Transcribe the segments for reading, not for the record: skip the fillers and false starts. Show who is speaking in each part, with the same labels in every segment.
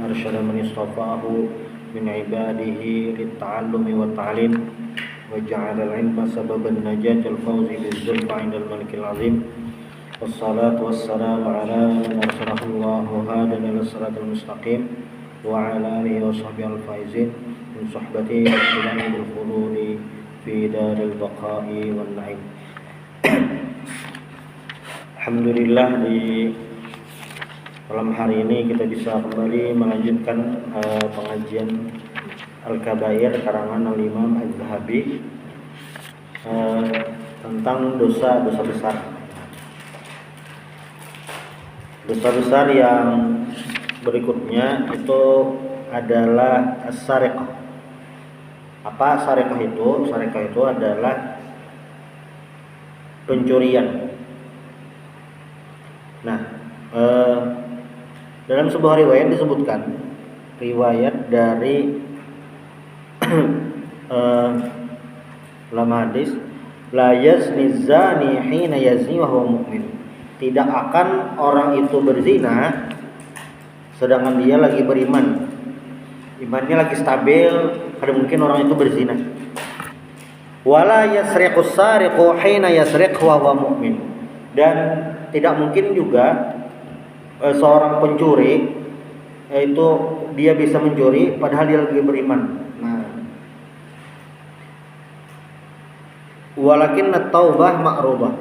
Speaker 1: أرشد من اصطفاه من عباده للتعلم والتعليم وجعل العلم سبب النجاة الفوز بالزلفى عند الملك العظيم والصلاة والسلام على من أرسله الله هادى إلى الصراط المستقيم وعلى آله وصحبه الفائزين من صحبته إلى الخلود في دار البقاء والنعيم. Alhamdulillah, di malam hari ini kita bisa kembali melanjutkan pengajian Al-Kabair karangan Al-Imam Az-Zahabi tentang dosa-dosa besar. Dosa besar yang berikutnya itu adalah as-sariqah. Apa sariqah itu? Sariqah itu adalah pencurian. Nah, dalam sebuah riwayat disebutkan, riwayat dari ulama hadis, la yazni zani hina yazni wa huwa mu'min. Tidak akan orang itu berzina sedangkan dia lagi beriman. Imannya lagi stabil, ada mungkin orang itu berzina. Wala yasriqus sariqu hina yasriq wa huwa mu'min. Dan tidak mungkin juga seorang pencuri itu dia bisa mencuri padahal dia lagi beriman. Nah, walakin at-taubah ma'rubah.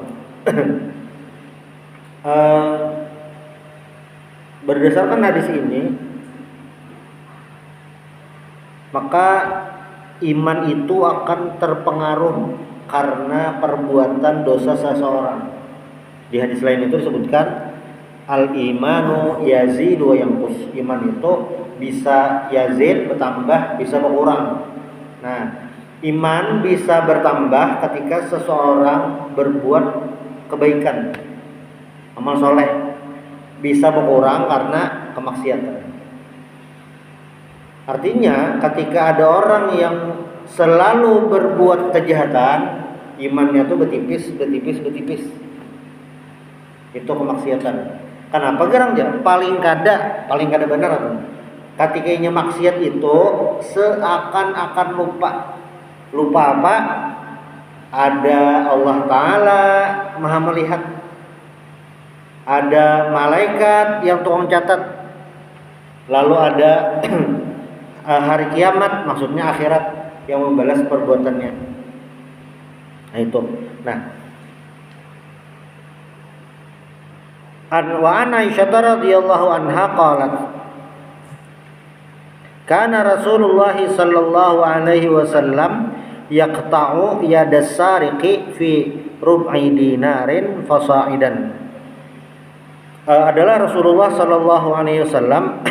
Speaker 1: Berdasarkan hadis ini, maka iman itu akan terpengaruh karena perbuatan dosa seseorang. Di hadis lain itu disebutkan al-imanu yazidu wa yanqus. Iman itu bisa yazid, bertambah, bisa berkurang. Nah, iman bisa bertambah ketika seseorang berbuat kebaikan, amal soleh. Bisa berkurang karena kemaksiatan. Artinya ketika ada orang yang selalu berbuat kejahatan, imannya tuh bertipis. Itu kemaksiatan. Kenapa gerang ya? Paling kada benar apa? Ketikanya maksiat itu seakan-akan lupa. Lupa apa? Ada Allah Ta'ala Maha melihat. Ada malaikat yang tukang catat. Lalu ada hari kiamat, maksudnya akhirat, yang membalas perbuatannya. Nah itu. Nah, wa ana Aisyah radhiyallahu anha qalat kana Rasulullah sallallahu alaihi wasallam yaqta'u yadas sariqi fi rub'i dinarin fasa'idan. Adalah Rasulullah sallallahu alaihi wasallam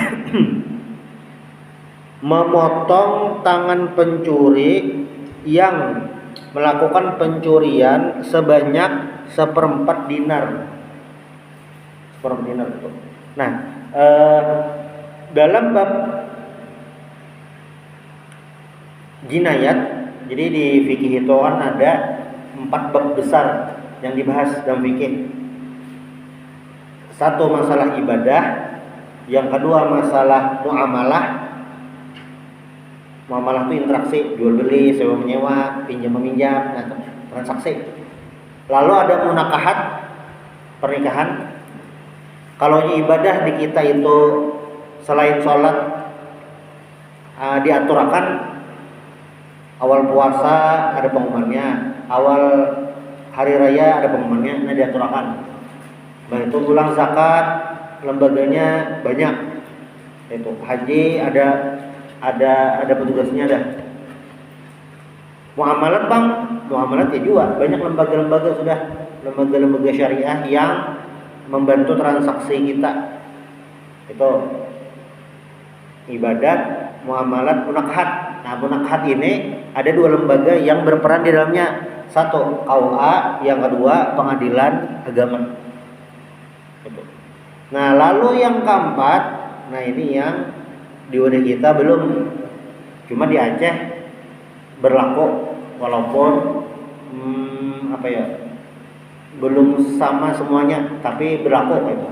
Speaker 1: memotong tangan pencuri yang melakukan pencurian sebanyak 1/4 dinar. Itu. Nah, dalam bab jinayat, jadi di fikih itu kan ada 4 bab besar yang dibahas dalam fikih. Satu masalah ibadah, yang kedua masalah muamalah. Muamalah itu interaksi, jual beli, sewa menyewa, pinjam meminjam, nah, transaksi. Lalu ada munakahat, pernikahan. Kalau ibadah di kita itu selain sholat diaturakan, awal puasa ada pengumumannya, awal hari raya ada pengumumannya, nah diaturakan. Baik itu pulang zakat, lembaganya banyak. Itu haji ada petugasnya ada. Muamalat bang, muamalat ya juga banyak lembaga-lembaga sudah, lembaga-lembaga syariah yang membantu transaksi kita. Itu ibadat, muamalat, munakahat. Nah, munakahat ini ada 2 lembaga yang berperan di dalamnya. Satu KUA, yang kedua pengadilan agama. Itu. Nah, lalu yang keempat, nah ini yang di wadah kita belum, cuma di Aceh berlaku walaupun belum sama semuanya, tapi berlaku itu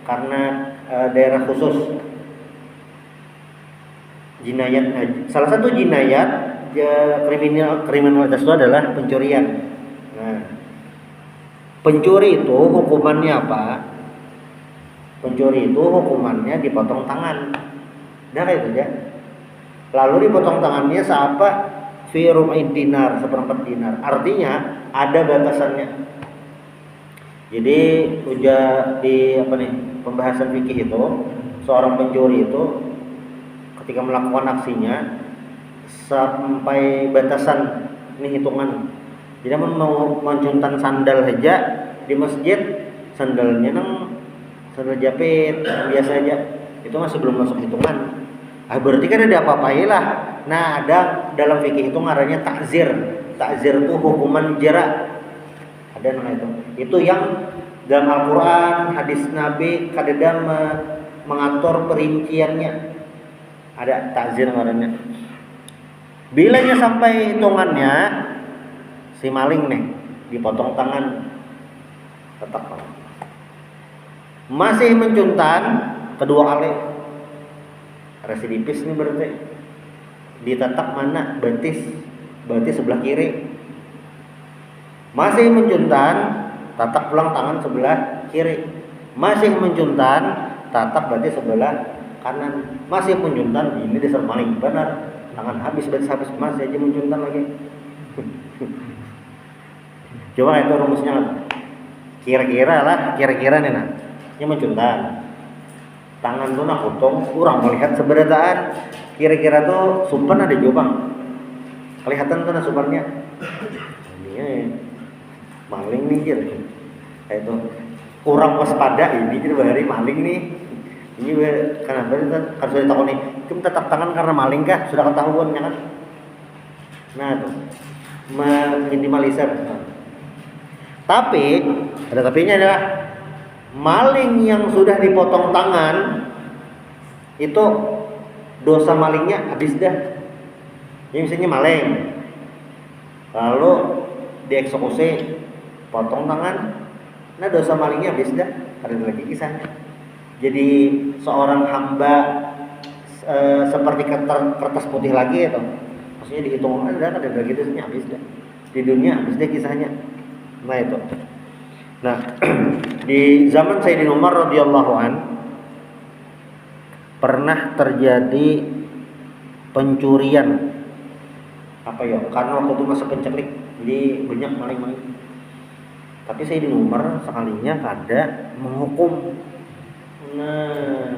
Speaker 1: karena daerah khusus. Jinayat, salah satu jinayat kriminalitas itu adalah pencurian. Nah, pencuri itu hukumannya apa? Pencuri itu hukumannya dipotong tangan. Nah kayak gitu ya. Lalu dipotong tangannya seapa? Fi rum'id dinar, seperempat dinar. Artinya ada batasannya. Jadi udah di pembahasan fikih itu, seorang pencuri itu ketika melakukan aksinya sampai batasan ini hitungan. Jadi mau mencuntan sandal aja di masjid, sandalnya sandal jepit biasa aja, itu masih belum masuk hitungan. Berarti kan ada apa-apain lah. Nah, ada dalam fikih itu ngarannya takzir. Takzir itu hukuman jarak. Ada nama itu. Itu yang dalam Al-Quran, hadis Nabi kadang mengatur perinciannya. Ada takzir ngarannya. Bilanya sampai hitungannya, si maling nih dipotong tangan, tetap masih mencuntan kedua kali, residivis nih berarti ditetak mana? Betis sebelah kiri. Masih mencuntan, tatak pulang tangan sebelah kiri. Masih mencuntan, tatak berarti sebelah kanan. Masih mencuntan, ini dasar maling benar. Tangan habis masih aja mencuntan lagi. Coba itu rumusnya kira-kira nih nah. Ini mencuntan. Tangan tuh nak potong, kurang melihat seberataan. Kira-kira tuh sumpan ada jubang. Kelihatan tuh nah sumpannya. Ini maling nih gitu. Kayak itu kurang waspada ini jadi bahari maling nih. Ini kenapa harus ditakut nih? Cuma tetap tangan karena maling kah? Sudah ketahuan ya kan? Nah itu meminimalisir. Tapi ada tapinya adalah maling yang sudah dipotong tangan itu dosa malingnya habis dah. Ini misalnya maling, lalu dieksekusi, potong tangan, nah dosa malingnya habis dah. Ada lagi kisahnya. Jadi seorang hamba seperti kertas putih lagi itu, maksudnya dihitung ada lagi dosanya habis dah. Di dunia habis dah kisahnya. Nah itu. Nah di zaman Sayyidina Umar radhiyallahu an pernah terjadi pencurian karena waktu itu masa penceklik, jadi banyak maling-maling. Tapi Sayyidina Umar sekalinya kada menghukum. Nah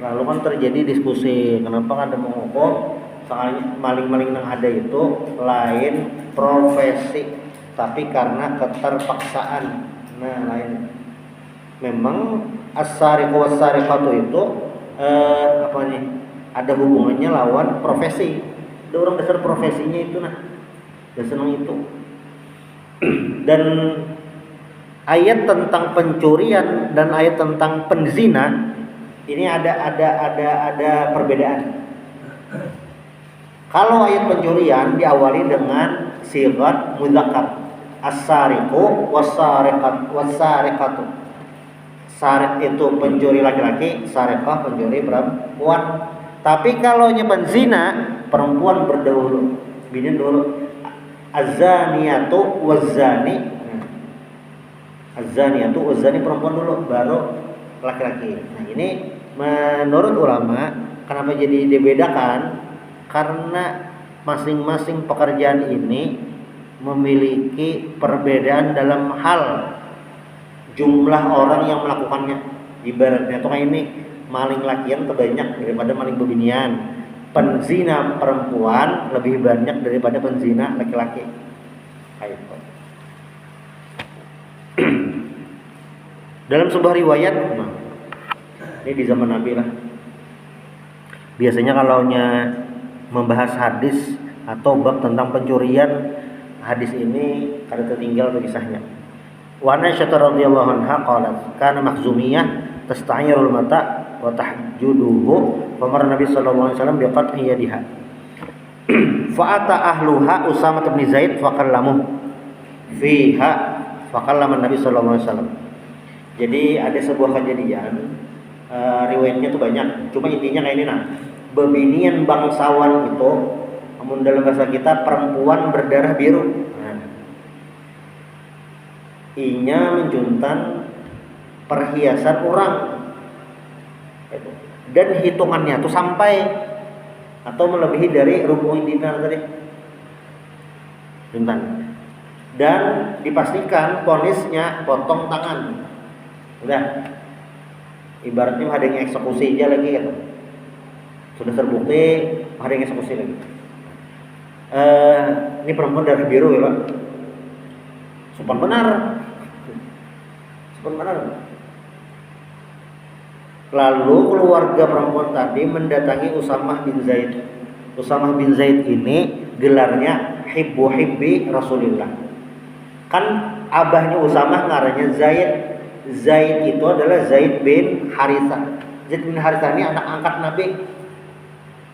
Speaker 1: lalu kan terjadi diskusi kenapa kada menghukum. Sekalinya maling-maling yang ada itu lain profesi, tapi karena keterpaksaan. Nah lain. Memang as-sariqu was-sariqatu itu ada hubungannya lawan profesi. Ada orang dasar profesinya itu dia senang itu. Dan ayat tentang pencurian dan ayat tentang penzina ini ada perbedaan. Kalau ayat pencurian diawali dengan sigat mudzakkar, as-sariqu was-sariqatu. Sariq itu pencuri laki-laki, sariqah pencuri perempuan. Tapi kalau nyimpan zina, perempuan berdahulu, bini dulu. Az-zaniyatu waz-zani. Az-zaniyatu waz-zani perempuan dulu, baru laki-laki. Nah, ini menurut ulama kenapa jadi dibedakan? Karena masing-masing pekerjaan ini memiliki perbedaan dalam hal jumlah orang yang melakukannya. Ibaratnya tuh kayak ini maling lakian terbanyak daripada maling bebinian. Penzina perempuan lebih banyak daripada penzina laki-laki. Kayak itu. Dalam sebuah riwayat, ini di zaman Nabi lah. Biasanya kalau membahas hadis atau bab tentang pencurian, hadis ini kada tertinggal kisahnya. Wa Aisyah radhiyallahu anha qalat kana Makhzumiyah tasta'irul mata wa tahjuduhu fa marra Nabi sallallahu alaihi wasallam biqat'i yadiha fa ata ahluha Usamah bin Zaid fa kallamu fiha fa kallama Nabi sallallahu alaihi wasallam. Jadi ada sebuah kejadian riwayatnya tuh banyak, cuma intinya kayak ini bebinian bangsawan itu, namun dalam bahasa kita perempuan berdarah biru. Nah, inya menjuntan perhiasan orang, dan hitungannya tuh sampai atau melebihi dari rubuh dinar tadi, juntan. Dan dipastikan ponisnya potong tangan. Udah, ibaratnya ada yang eksekusi aja lagi gitu. Sudah terbukti ada yang eksekusi lagi. Ini perempuan darah biru ya Pak. Sopan benar. Lalu keluarga perempuan tadi mendatangi Usamah bin Zaid. Usamah bin Zaid ini gelarnya hibbi Rasulullah. Kan abahnya Usamah ngarannya Zaid. Zaid itu adalah Zaid bin Harithah. Zaid bin Harithah ini anak angkat Nabi.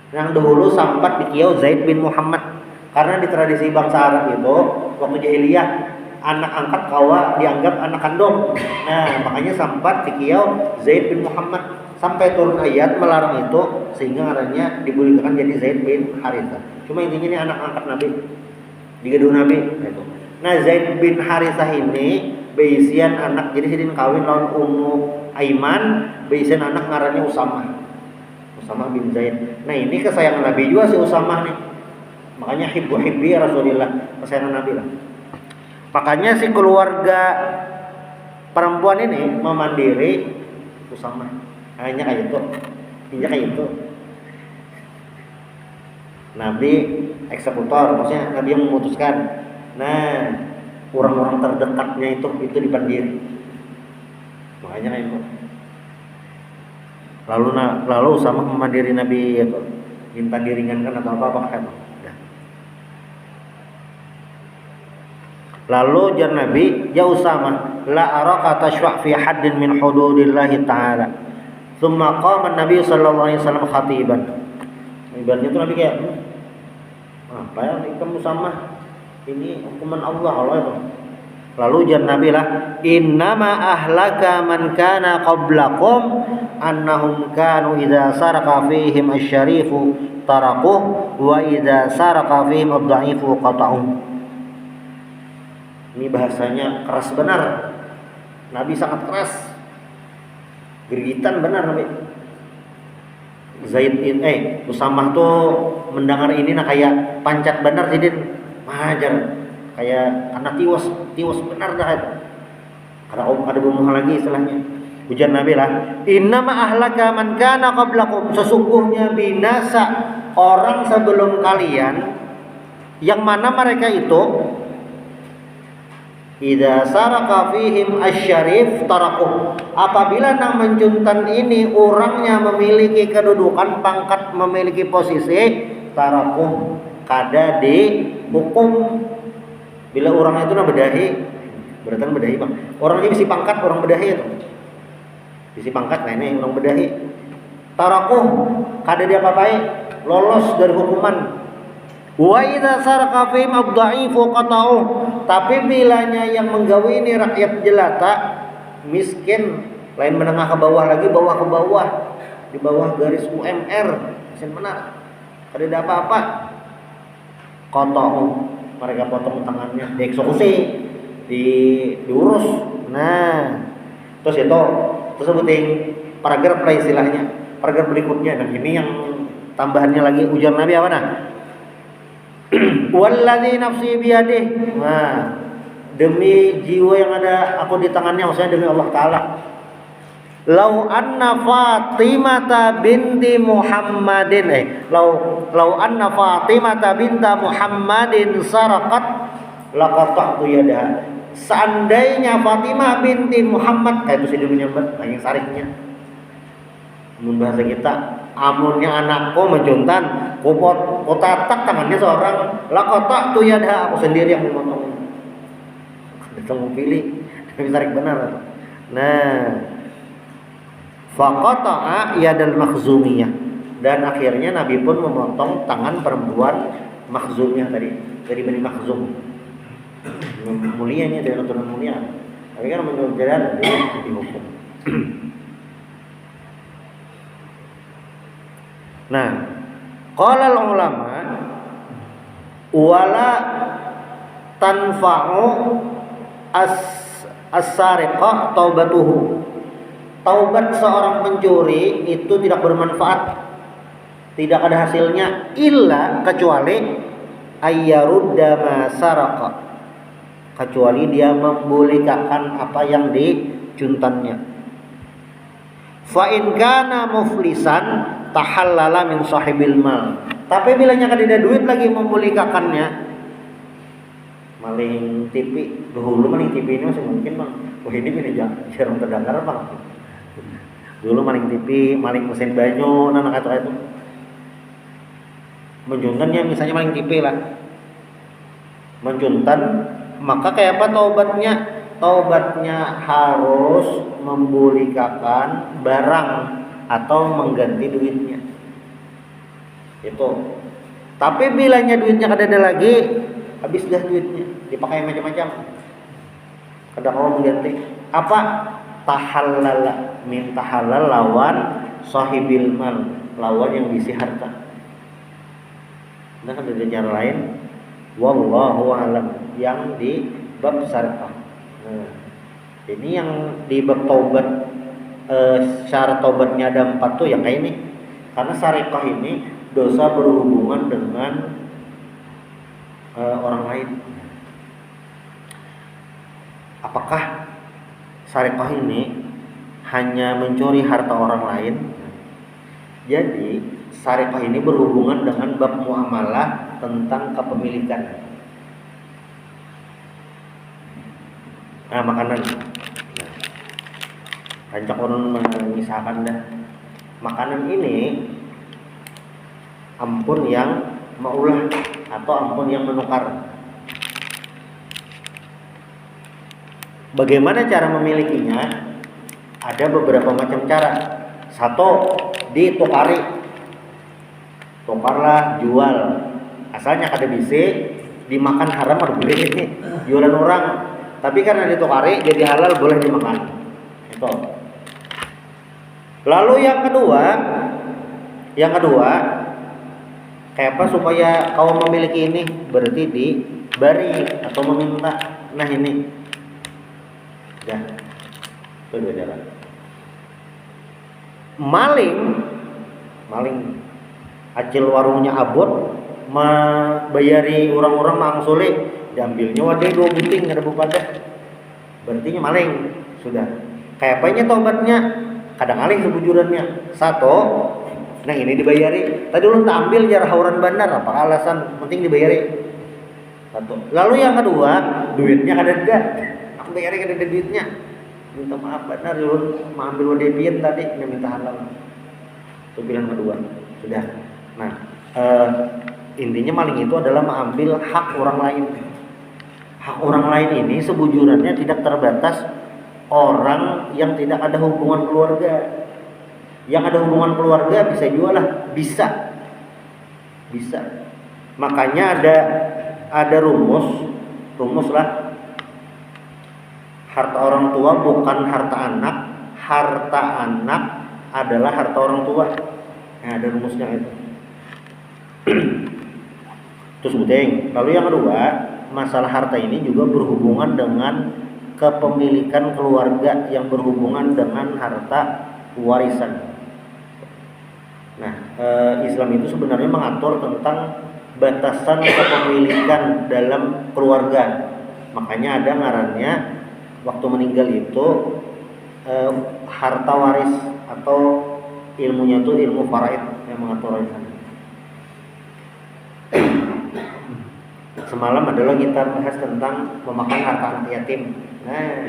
Speaker 1: Yang dahulu sempat dikiau Zaid bin Muhammad. Karena di tradisi bangsa Arab itu waktu jahiliyah anak angkat kawa dianggap anak kandung. Nah, makanya sempat dikiau Zaid bin Muhammad sampai turun ayat melarang itu sehingga ngarannya dibolehkan jadi Zaid bin Harithah. Cuma intinya ini anak angkat Nabi. Digaduh Nabi gitu. Nah, Zaid bin Harithah ini beisian anak, jadi sidin kawin lawan Ummu Aiman, beisian anak ngarannya Usamah bin Zaid. Nah, ini kesayangan Nabi juga si Usamah nih. Makanya hibbi Rasulullah, kesayangan Nabi lah. Makanya si keluarga perempuan ini memandiri Usamah. Hanya kayak itu. Nabi eksekutor, maksudnya Nabi yang memutuskan. Nah, orang-orang terdekatnya itu dipandiri. Makanya kayak itu. Lalu sama memandiri Nabi itu. Minta diringankan atau apa kan? Lalu jar Nabi, ya Usamah, la araka tashfa' fi haddin min hududillahi ta'ala. Tsumma qama an-nabi sallallahu alaihi wasallam khatiban. Ibaratnya itu Nabi kayak apa ya kamu Usamah? Ini hukuman Allah itu. Lalu jar Nabi lah, innama ahlaka man kana qablakum annahum kanu idza sarqa fihim asy-syarifu tarakuh wa idza sarqa fihim ad-dha'ifu qata'uh. Ini bahasanya keras benar. Nabi sangat keras. Gergitan benar Nabi. Usamah tuh mendengar ini kayak pancat benar jadi mahajar. Kayak karena tiwas benar dah. Ada bumbuh lagi istilahnya. Ujar Nabi lah, innama ahlaka man kana qablakum, sesungguhnya binasa orang sebelum kalian yang mana mereka itu idza saraka fihim asy-syarif tarakuh. Apabila nang menjuntan ini orangnya memiliki kedudukan, pangkat, memiliki posisi, tarakuh kada dihukum. Bila orangnya itu bedahi, berarti bedahi Bang. Orangnya bisi pangkat, orang bedahi itu. Bisi pangkat, nah ini orang bedahi. Tarakuh kada dia apa-apai, lolos dari hukuman. Wa idza sarqa fihim ad-dha'ifu qata'uh. Tapi bilanya yang menggawe ini rakyat jelata, miskin, lain menengah ke bawah lagi, bawah ke bawah, di bawah garis UMR, mesin benar. Kada ada apa-apa. Qata'uh, mereka potong tangannya, dieksekusi, diurus. Nah, terus sebutin paragraf lah istilahnya. Paragraf berikutnya, dan ini yang tambahannya lagi ujar Nabi apa nah? Walladzi nafsi biyadih. Nah, demi jiwa yang ada aku di tangannya, maksudnya demi Allah Ta'ala. Lau anna Fatimata binti Muhammadin lau anna Fatimata binta Muhammadin saraqat laqata'tu yadaha. Seandainya Fatimah binti Muhammad, kayak itu sih dulunya banyak sariknya. Mun bahasa kita, amunnya anakku menjuntan, ku tatak tangannya seorang, laqata'tu yadaha, aku sendiri yang memotong. Kamu pilih, tapi tarik benar. Nah, faqata'a yadal makhzumiyah, dan akhirnya Nabi pun memotong tangan perempuan Makhzumiyah tadi, dari Bani Makhzum. Mulianya dari keturunan mulia. Tapi kan menurut jalan dihukum. Nah, qala ulama wala tanfa'u as-sariqa taubatuhu. Taubat seorang pencuri itu tidak bermanfaat, tidak ada hasilnya illa kecuali ayyarudda ma saraqa, kecuali dia membolehkan apa yang dicuntannya. Fa in kana muflisan tahallala min sahibil mal. Tapi bilanya kada duit lagi membolehkannya, maling TV dulu, maling TV ini masih mungkin bang. Wah ini jarang terdengar bang. Dulu maling TV, maling mesin banyu, anak itu menjuntannya misalnya maling TV lah, menjuntan, maka kayak apa taubatnya? Taubatnya harus membolehkan barang atau mengganti duitnya. Itu. Tapi bilanya duitnya kada ada lagi, habis dah duitnya, dipakai macam-macam. Kada mau mengganti. Apa? Tahallala, minta halal lawan sahibil mal, lawan yang bisi harta. Nah, ada cara lain. Wallahu alam yang di bab syarikah. Nah, ini yang di bab taubat, syarat taubatnya ada 4 tuh yang kayak ini. Karena syarikah ini dosa berhubungan dengan orang lain. Apakah syarikah ini hanya mencuri harta orang lain? Jadi syarikah ini berhubungan dengan bab muamalah tentang kepemilikan. Nah, makanan. Rancak orang mengisahkan dah. Makanan ini ampun yang maulah atau ampun yang menukar. Bagaimana cara memilikinya? Ada beberapa macam cara. Satu, ditukari. Tukarlah, jual. Asalnya kada bisa dimakan haram atau boleh ini jualan orang. Tapi karena ditukari jadi halal, boleh dimakan. Itu. Lalu yang kedua, kayak apa supaya kau memiliki ini? Berarti diberi atau meminta. Nah ini. Ya, itu dua cara. Maling, acil warungnya abot, membayari orang-orang mangsule, diambilnya wadah 2 buting ada bupadah. Berarti maling sudah. Kayak apanya taubatnya? Kadang maling sebujurannya. Satu, nah ini dibayari. Tadi lu tak ambil jar hauran benar, apa alasan? Penting dibayari. Satu. Lalu yang kedua, duitnya kada ada. Bayar kada ada duitnya, minta maaf benar lu mengambil wadah pian tadi, minta halal. Itu pilihan kedua. Sudah. Nah, intinya maling itu adalah mengambil hak orang lain. Hak orang lain ini sebujurannya tidak terbatas orang yang tidak ada hubungan keluarga. Yang ada hubungan keluarga bisa jual lah, bisa. Makanya ada rumus lah. Harta orang tua bukan harta anak, harta anak adalah harta orang tua. Nah, ada rumusnya itu. Terus penting. Lalu yang kedua, masalah harta ini juga berhubungan dengan kepemilikan keluarga yang berhubungan dengan harta warisan. Nah, Islam itu sebenarnya mengatur tentang batasan kepemilikan dalam keluarga. Makanya ada ngarannya waktu meninggal itu harta waris atau ilmunya itu ilmu faraid yang mengatur warisan. Semalam adalah kita bahas tentang memakan harta anak yatim. Nah,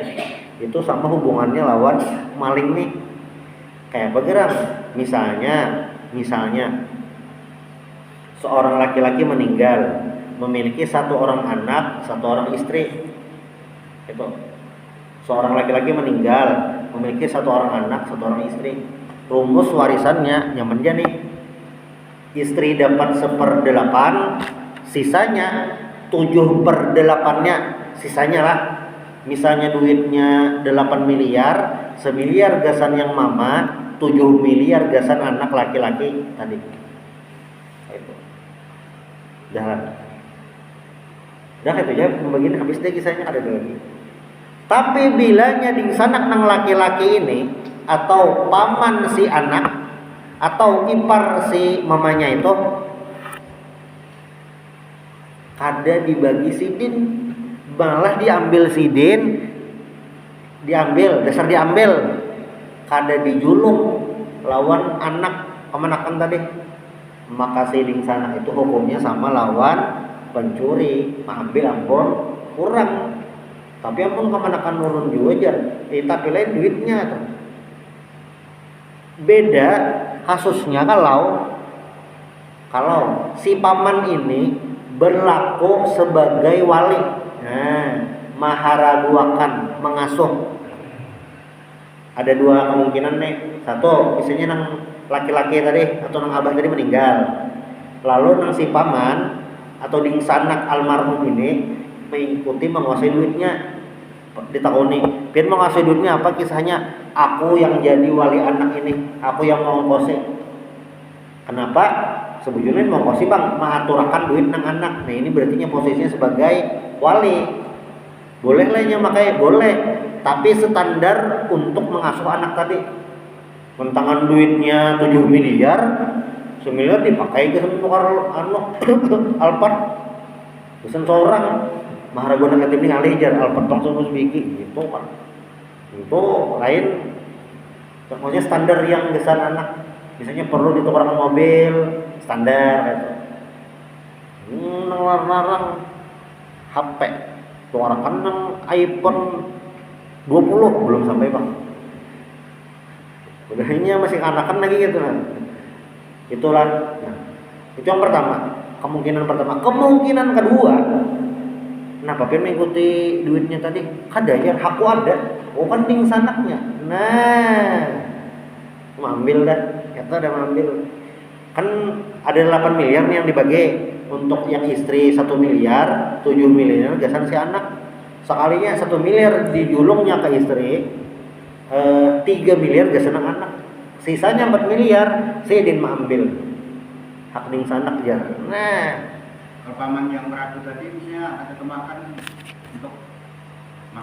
Speaker 1: itu sama hubungannya lawan maling nih. Kayak apa gerak? Misalnya seorang laki-laki meninggal, memiliki 1 orang anak, 1 orang istri. Itu. Seorang laki-laki meninggal, memiliki 1 orang anak, 1 orang istri. Rumus warisannya nyamannya nih. Istri dapat 1/8, sisanya 7/8-nya, sisanya lah. Misalnya duitnya 8 miliar, 1 miliar gasan yang mama, 7 miliar gasan anak laki-laki tadi. Itu jalan dah itu ya begini habis deh kisahnya ada lagi. Tapi bilanya di sanak nang laki-laki ini atau paman si anak atau ipar si mamanya itu kada dibagi sidin, malah diambil sidin, diambil dasar diambil, kada dijulung lawan anak pemanakan tadi. Maka siding sana itu hukumnya sama lawan pencuri, ambil ampun kurang, tapi ampun kemanakan nurun juga aja, tapi lain duitnya tuh. Beda kasusnya kalau si paman ini berlaku sebagai wali, maharaguakan, mengasuh. Ada dua kemungkinan nih, satu misalnya nang laki-laki tadi atau nang abah tadi meninggal, lalu nang si paman atau ding sanak almarhum ini mengikuti menguasai duitnya, ditakoni, pian menguasai duitnya apa kisahnya? Aku yang jadi wali anak ini, aku yang mengongkosi. Kenapa? Sebujurnya mengongkosi bang, mengaturakan duit nang anak. Nah ini berarti posisinya sebagai wali. Boleh lahnya makanya boleh, tapi standar untuk mengasuh anak tadi. Mentangan duitnya 7 miliar, 1 miliar dipakai ke semua Alphard. Pesan seorang maharaguna ketim ini ngalih jar Alphard langsung biki gitu kan. Itu lain. Maksudnya standar yang besar anak. Misalnya perlu ditukarkan mobil standar gitu. Larang HP. Tukarkan nang iPhone 20 belum sampai bang. Udahnya masih anakan lagi gitu kan. Itulah. Nah, itu yang pertama. Kemungkinan pertama. Kemungkinan kedua. Nah, papi mengikuti duitnya tadi. Kada ya, aku ada. Oh kan ting sanaknya. Nah, ambil dah. Kata ada ambil. Kan ada 8 miliar nih yang dibagi. Untuk yang istri 1 miliar, 7 miliar gasan si anak. Sekalinya 1 miliar dijulungnya ke istri. 3 miliar gak senang anak, sisanya 4 miliar saya din mengambil hak ding sanak jar. Nah
Speaker 2: kalau paman yang beradu tadi misalnya ada kemakan untuk